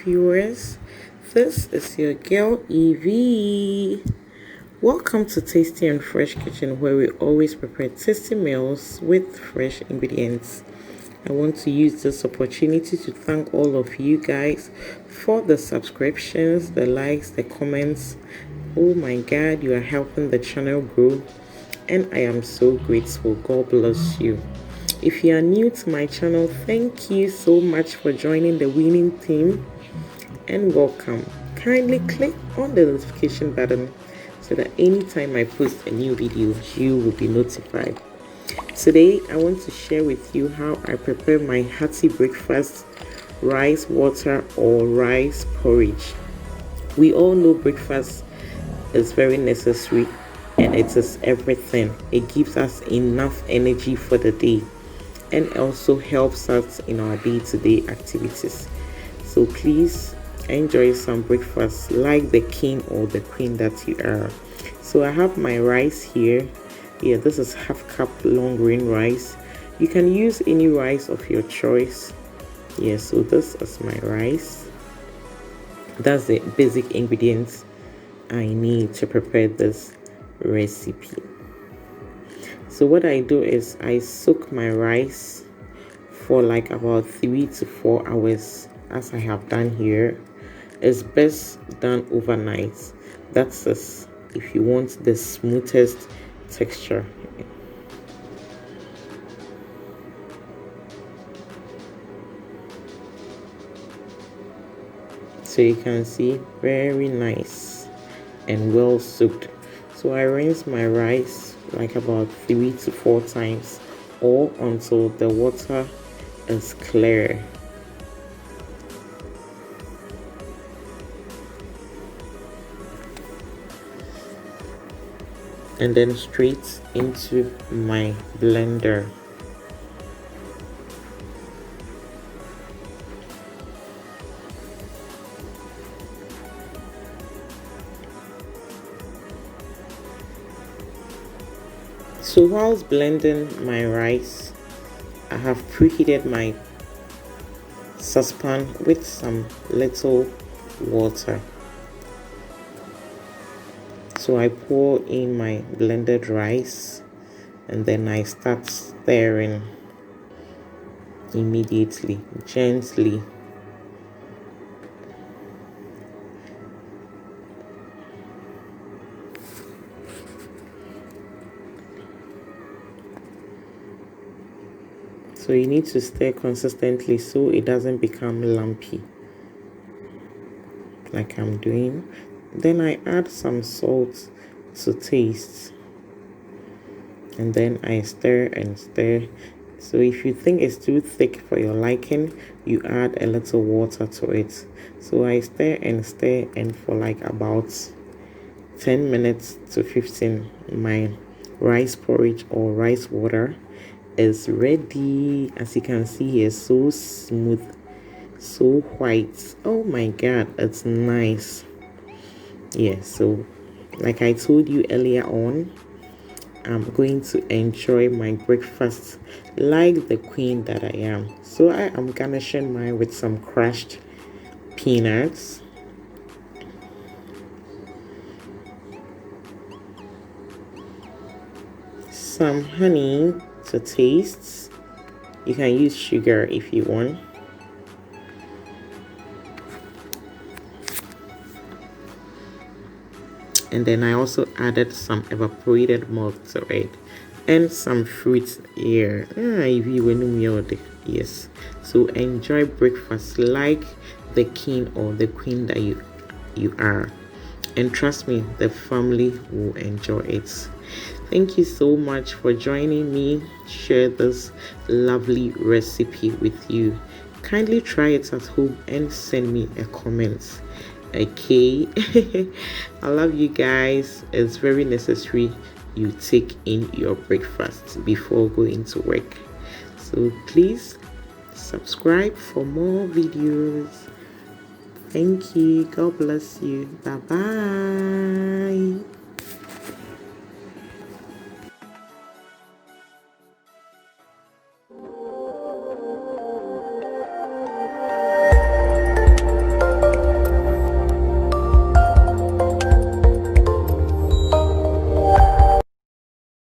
viewers. This is your girl Evee. Welcome to Tasty and Fresh Kitchen, where we always prepare tasty meals with fresh ingredients. I want to use this opportunity to thank all of you guys for the subscriptions, the likes, the comments. Oh my God, you are helping the channel grow, and I am so grateful. God bless you. If you are new to my channel, thank you so much for joining the winning team and welcome. Kindly click on the notification button so that anytime I post a new video, you will be notified. Today, I want to share with you how I prepare my hearty breakfast, rice water or rice porridge. We all know breakfast is very necessary and it is everything. It gives us enough energy for the day and also helps us in our day-to-day activities. So please enjoy some breakfast like the king or the queen that you are. So I have my rice here. Yeah, this is half cup long grain rice. You can use any rice of your choice. Yeah, so this is my rice. That's the basic ingredients I need to prepare this recipe. So what I do is I soak my rice for like about 3 to 4 hours, as I have done here. It's best done overnight. That's this if you want the smoothest texture. So you can see, very nice and well soaked. So I rinse my rice like about 3 to 4 times, or until the water is clear. And then straight into my blender. So whilst blending my rice, I have preheated my saucepan with some little water. So I pour in my blended rice and then I start stirring immediately, gently. So you need to stir consistently so it doesn't become lumpy like I'm doing. Then I add some salt to taste, and then I stir and stir. So if you think it's too thick for your liking, you add a little water to it. So I stir and stir, and for like about 10 minutes to 15, my rice porridge or rice water is ready. As you can see here, so smooth, so white. Oh my God, it's nice. Yeah, so like I told you earlier on, I'm going to enjoy my breakfast like the queen that I am. So I am garnishing mine with some crushed peanuts, some honey to taste. You can use sugar if you want. And then I also added some evaporated milk to it and some fruits here. Yes. So enjoy breakfast like the king or the queen that you are. And trust me, the family will enjoy it. Thank you so much for joining me. Share this lovely recipe with you. Kindly try it at home and send me a comment. Okay. I love you guys. It's very necessary you take in your breakfast before going to work. So please subscribe for more videos. Thank you. God bless you. Bye bye.